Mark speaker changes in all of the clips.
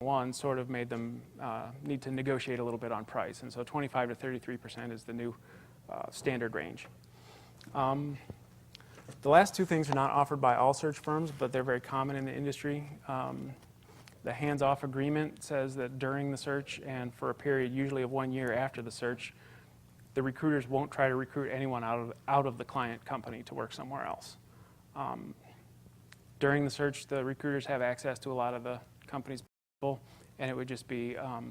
Speaker 1: one sort of made them need to negotiate a little bit on price. And so 25 to 33% is the new standard range. The last two things are not offered by all search firms, but they're very common in the industry. The hands-off agreement says that during the search and for a period usually of 1 year after the search, the recruiters won't try to recruit anyone out of the client company to work somewhere else. During the search, the recruiters have access to a lot of the company's people, and it would just be a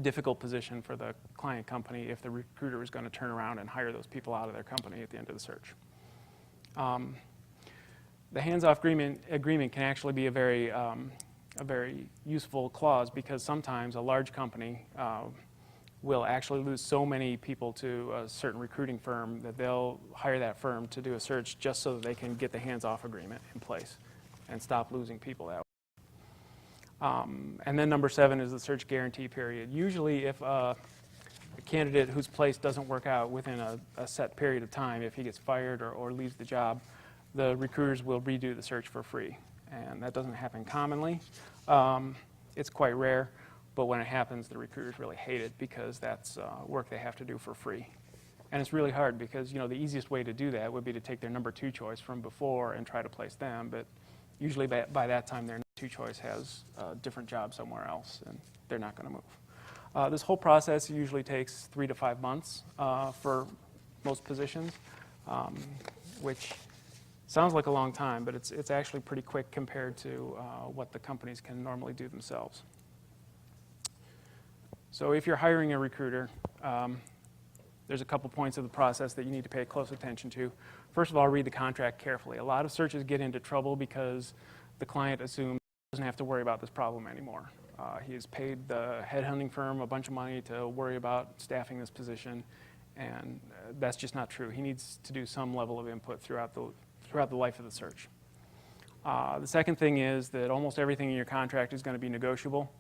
Speaker 1: difficult position for the client company if the recruiter was going to turn around and hire those people out of their company at the end of the search. The hands-off agreement can actually be a very useful clause, because sometimes a large company will actually lose so many people to a certain recruiting firm that they'll hire that firm to do a search just so that they can get the hands-off agreement in place and stop losing people that way. And then number 7 is the search guarantee period. Usually if a candidate whose place doesn't work out within a set period of time, if he gets fired or leaves the job, the recruiters will redo the search for free. And that doesn't happen commonly. It's quite rare, but when it happens, the recruiters really hate it, because that's work they have to do for free. And it's really hard, because the easiest way to do that would be to take their number 2 choice from before and try to place them, but usually by that time their number 2 choice has a different job somewhere else, and they're not going to move. This whole process usually takes 3 to 5 months for most positions, which sounds like a long time, but it's actually pretty quick compared to what the companies can normally do themselves. So if you're hiring a recruiter, there's a couple points of the process that you need to pay close attention to. First of all, read the contract carefully. A lot of searches get into trouble because the client assumes he doesn't have to worry about this problem anymore. He has paid the headhunting firm a bunch of money to worry about staffing this position, and that's just not true. He needs to do some level of input throughout the life of the search. The second thing is that almost everything in your contract is going to be negotiable,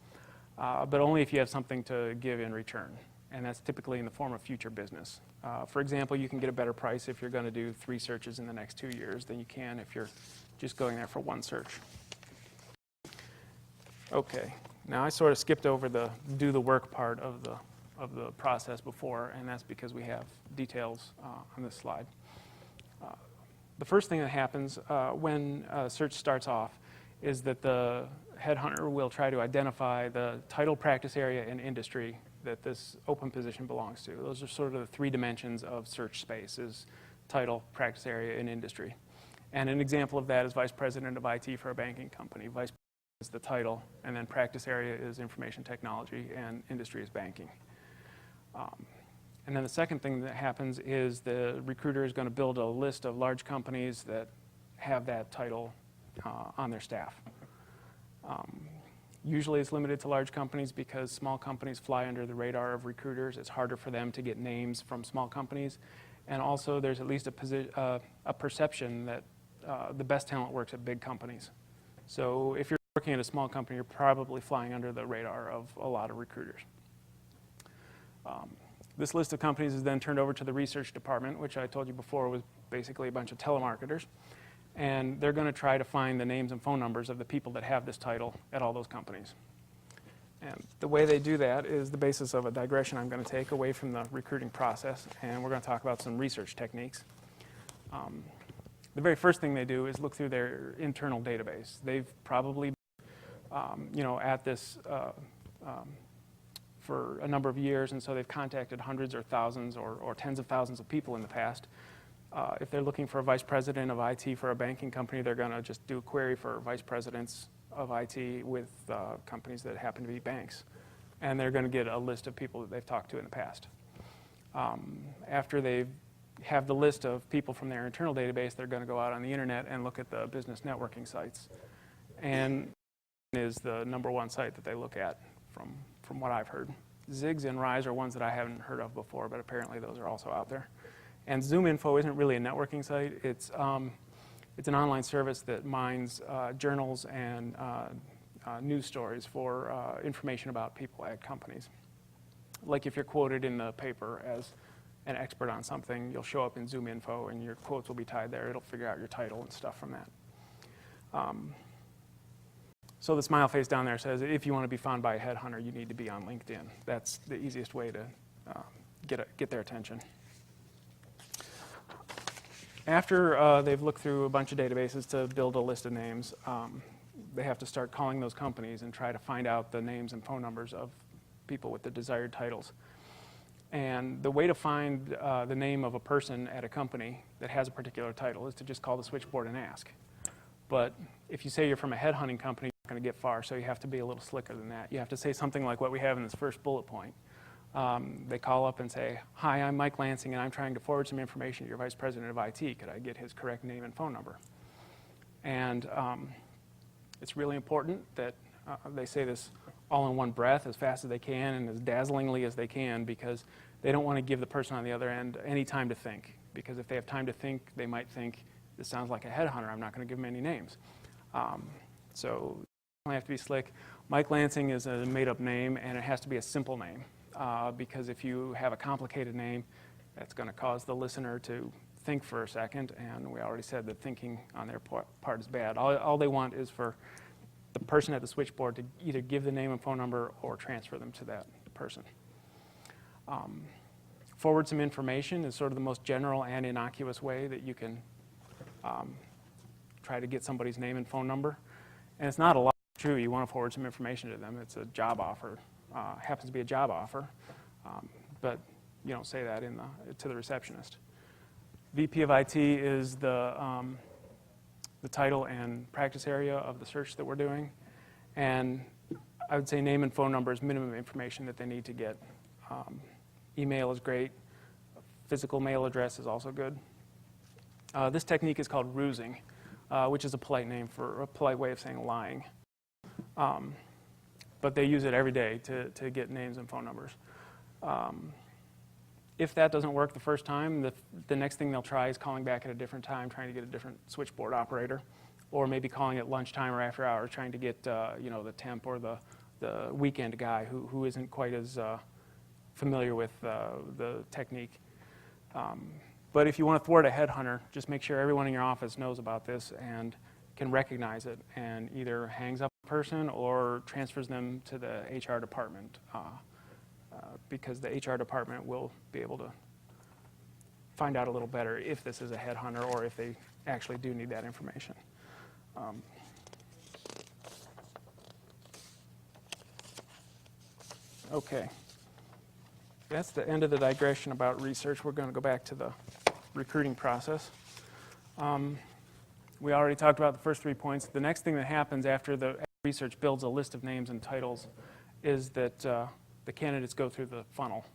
Speaker 1: but only if you have something to give in return, and that's typically in the form of future business. For example, you can get a better price if you're going to do 3 searches in the next 2 years than you can if you're just going there for 1 search. Okay, now I sort of skipped over the do the work part of the process before, and that's because we have details on this slide. The first thing that happens when a search starts off is that the headhunter will try to identify the title, practice area, and industry that this open position belongs to. Those are sort of the 3 dimensions of search space: is title, practice area, and industry. And an example of that is vice president of IT for a banking company. Vice president is the title, and then practice area is information technology, and industry is banking. And then the second thing that happens is the recruiter is going to build a list of large companies that have that title on their staff. Usually it's limited to large companies because small companies fly under the radar of recruiters. It's harder for them to get names from small companies. And also there's at least a perception that the best talent works at big companies. So if you're working at a small company, you're probably flying under the radar of a lot of recruiters. This list of companies is then turned over to the research department, which I told you before was basically a bunch of telemarketers. And they're going to try to find the names and phone numbers of the people that have this title at all those companies. And the way they do that is the basis of a digression I'm going to take away from the recruiting process, and we're going to talk about some research techniques. The very first thing they do is look through their internal database. They've probably at this for a number of years, and so they've contacted hundreds or thousands or tens of thousands of people in the past. If they're looking for a vice president of IT for a banking company, they're going to just do a query for vice presidents of IT with companies that happen to be banks. And they're going to get a list of people that they've talked to in the past. After they have the list of people from their internal database, they're going to go out on the internet and look at the business networking sites. And is the number 1 site that they look at from what I've heard. Ziggs and Rise are ones that I haven't heard of before, but apparently those are also out there. And ZoomInfo isn't really a networking site. It's an online service that mines journals and news stories for information about people at companies. Like if you're quoted in the paper as an expert on something, you'll show up in ZoomInfo and your quotes will be tied there. It'll figure out your title and stuff from that. So the smile face down there says, if you want to be found by a headhunter, you need to be on LinkedIn. That's the easiest way to get their attention. After they've looked through a bunch of databases to build a list of names, they have to start calling those companies and try to find out the names and phone numbers of people with the desired titles. And the way to find the name of a person at a company that has a particular title is to just call the switchboard and ask. But if you say you're from a headhunting company, you're not going to get far, so you have to be a little slicker than that. You have to say something like what we have in this first bullet point. They call up and say, hi, I'm Mike Lansing, and I'm trying to forward some information to your vice president of IT. Could I get his correct name and phone number? And it's really important that they say this all in one breath as fast as they can and as dazzlingly as they can, because they don't want to give the person on the other end any time to think. Because if they have time to think, they might think, this sounds like a headhunter, I'm not going to give them any names. So you have to be slick. Mike Lansing is a made-up name, and it has to be a simple name. Because if you have a complicated name, that's going to cause the listener to think for a second, and we already said that thinking on their part is bad. All they want is for the person at the switchboard to either give the name and phone number or transfer them to that person. Forward some information is sort of the most general and innocuous way that you can try to get somebody's name and phone number. And it's not a lot true. You want to forward some information to them. It's a job offer. Happens to be a job offer, but you don't say that to the receptionist. VP of IT is the title and practice area of the search that we're doing, and I would say name and phone number is minimum information that they need to get. Email is great. Physical mail address is also good. This technique is called rusing, which is a polite way of saying lying. But they use it every day to get names and phone numbers. If that doesn't work the first time, the next thing they'll try is calling back at a different time, trying to get a different switchboard operator, or maybe calling at lunchtime or after hours, trying to get the temp or the weekend guy who isn't quite as familiar with the technique. But if you want to thwart a headhunter, just make sure everyone in your office knows about this and can recognize it and either hangs up the person or transfers them to the HR department, because the HR department will be able to find out a little better if this is a headhunter or if they actually do need that information. Okay. That's the end of the digression about research. We're going to go back to the recruiting process. We already talked about the first 3 points. The next thing that happens after the research builds a list of names and titles is that the candidates go through the funnel.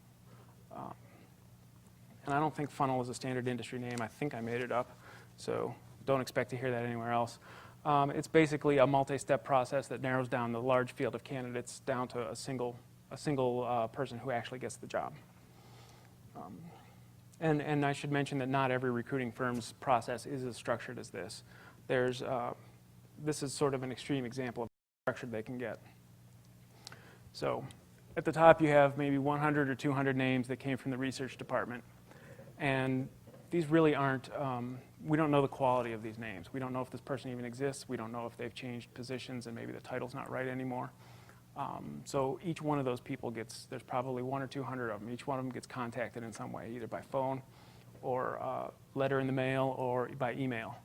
Speaker 1: And I don't think funnel is a standard industry name. I think I made it up, so don't expect to hear that anywhere else. It's basically a multi-step process that narrows down the large field of candidates down to a single person who actually gets the job. And I should mention that not every recruiting firm's process is as structured as this. This is sort of an extreme example of how structured they can get. So at the top you have maybe 100 or 200 names that came from the research department. And these really aren't, we don't know the quality of these names. We don't know if this person even exists. We don't know if they've changed positions and maybe the title's not right anymore. So each one of those people there's probably 100 or 200 of them. Each one of them gets contacted in some way, either by phone or letter in the mail or by email.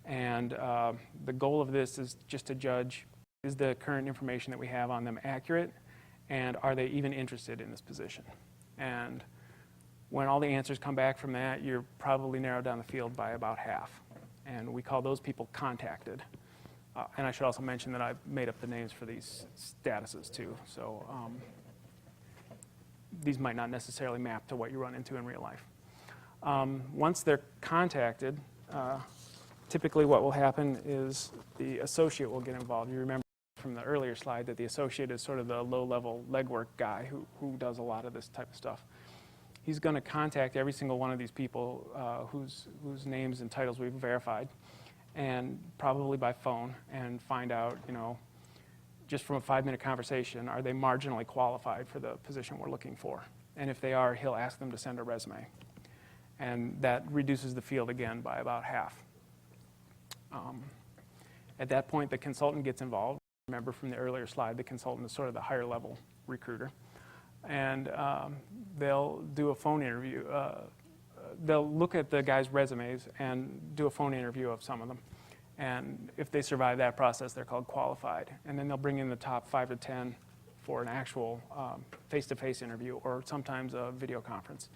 Speaker 1: And the goal of this is just to judge, is the current information that we have on them accurate, and are they even interested in this position? And when all the answers come back from that, you're probably narrowed down the field by about half. And we call those people contacted. And I should also mention that I've made up the names for these statuses too. So these might not necessarily map to what you run into in real life. Once they're contacted, typically what will happen is the associate will get involved. You remember from the earlier slide that the associate is sort of the low-level legwork guy who does a lot of this type of stuff. He's going to contact every single one of these people whose names and titles we've verified, and probably by phone, and find out, just from a 5-minute conversation, are they marginally qualified for the position we're looking for? And if they are, he'll ask them to send a resume. And that reduces the field again by about half. At that point, the consultant gets involved. remember from the earlier slide, the consultant is sort of the higher level recruiter. And they'll do a phone interview. They'll look at the guys' resumes and do a phone interview of some of them. And if they survive that process, they're called qualified. And then they'll bring in the top 5 to 10 for an actual face-to-face interview, or sometimes a video conference.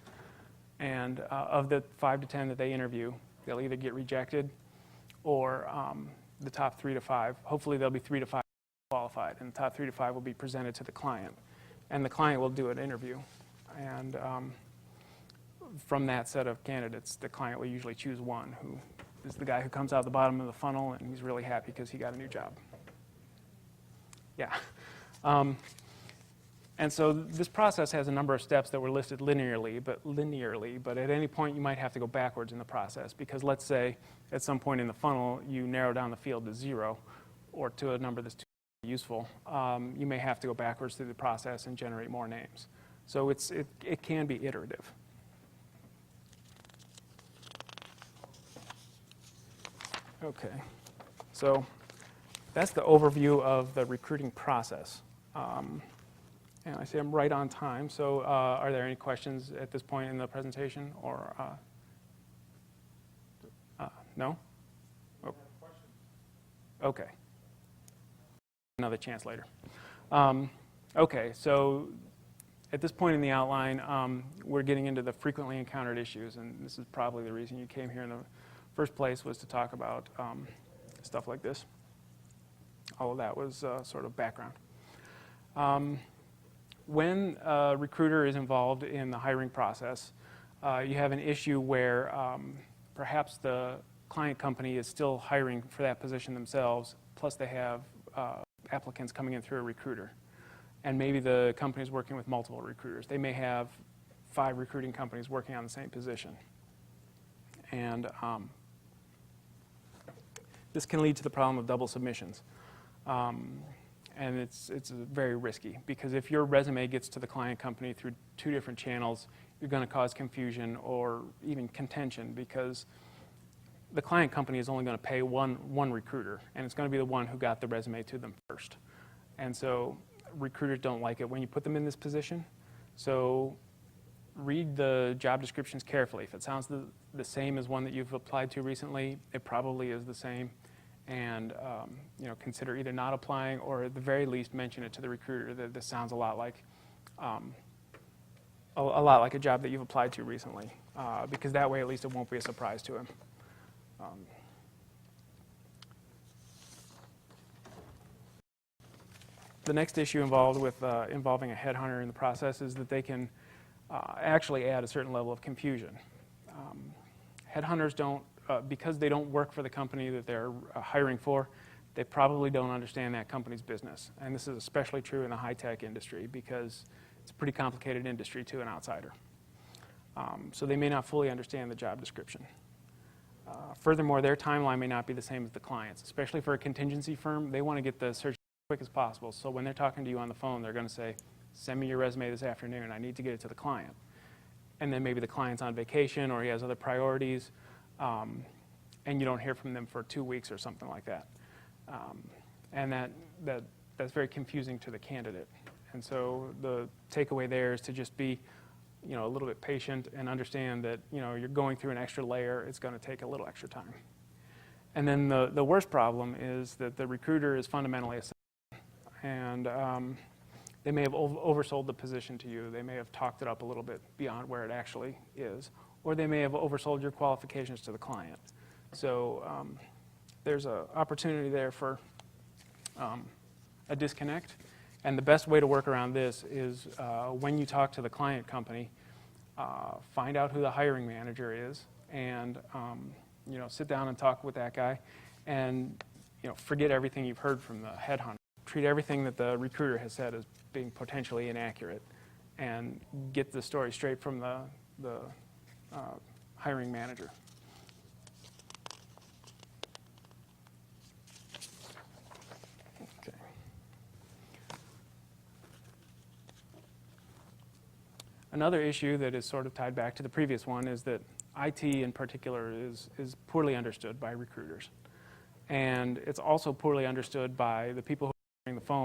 Speaker 1: And of the 5 to 10 that they interview, they'll either get rejected or the top 3 to 5. Hopefully there'll be 3 to 5 qualified, and the top 3 to 5 will be presented to the client. And the client will do an interview. And from that set of candidates, the client will usually choose one, who is the guy who comes out the bottom of the funnel, and he's really happy because he got a new job. Yeah. And so this process has a number of steps that were listed linearly, but at any point you might have to go backwards in the process, because let's say at some point in the funnel you narrow down the field to 0 or to a number that's too useful. You may have to go backwards through the process and generate more names. So it can be iterative. Okay, so that's the overview of the recruiting process. And I see I'm right on time, so are there any questions at this point in the presentation, or no? Oh. Okay. Another chance later. Okay, so at this point in the outline, we're getting into the frequently encountered issues, and this is probably the reason you came here in the first place, was to talk about stuff like this. All of that was sort of background. When a recruiter is involved in the hiring process, you have an issue where perhaps the client company is still hiring for that position themselves, plus they have applicants coming in through a recruiter. And maybe the company is working with multiple recruiters. They may have 5 recruiting companies working on the same position. And this can lead to the problem of double submissions. And it's very risky, because if your resume gets to the client company through 2 different channels, you're going to cause confusion or even contention, because the client company is only going to pay one recruiter, and it's going to be the one who got the resume to them first. And so recruiters don't like it when you put them in this position. So read the job descriptions carefully. If it sounds the same as one that you've applied to recently, it probably is the same. And consider either not applying, or at the very least mention it to the recruiter that this sounds a lot like a job that you've applied to recently, because that way at least it won't be a surprise to him. The next issue involving a headhunter in the process is that they can actually add a certain level of confusion. Headhunters don't, because they don't work for the company that they're hiring for, they probably don't understand that company's business. And this is especially true in the high-tech industry, because it's a pretty complicated industry to an outsider. So they may not fully understand the job description. Furthermore, their timeline may not be the same as the client's. Especially for a contingency firm, they want to get the search as quick as possible. So when they're talking to you on the phone, they're going to say, send me your resume this afternoon. I need to get it to the client. And then maybe the client's on vacation, or he has other priorities, and you don't hear from them for 2 weeks or something like that. And that's very confusing to the candidate. And so the takeaway there is to just be a little bit patient and understand that you're going through an extra layer. It's going to take a little extra time. And then the worst problem is that the recruiter is fundamentally a salesman, and they may have oversold the position to you. They may have talked it up a little bit beyond where it actually is, or they may have oversold your qualifications to the client. So there's an opportunity there for a disconnect. And the best way to work around this is when you talk to the client company, find out who the hiring manager is, and sit down and talk with that guy, and forget everything you've heard from the headhunter. Treat everything that the recruiter has said as being potentially inaccurate, and get the story straight from the hiring manager. Another issue that is sort of tied back to the previous one is that IT in particular is poorly understood by recruiters. And it's also poorly understood by the people who are the phone.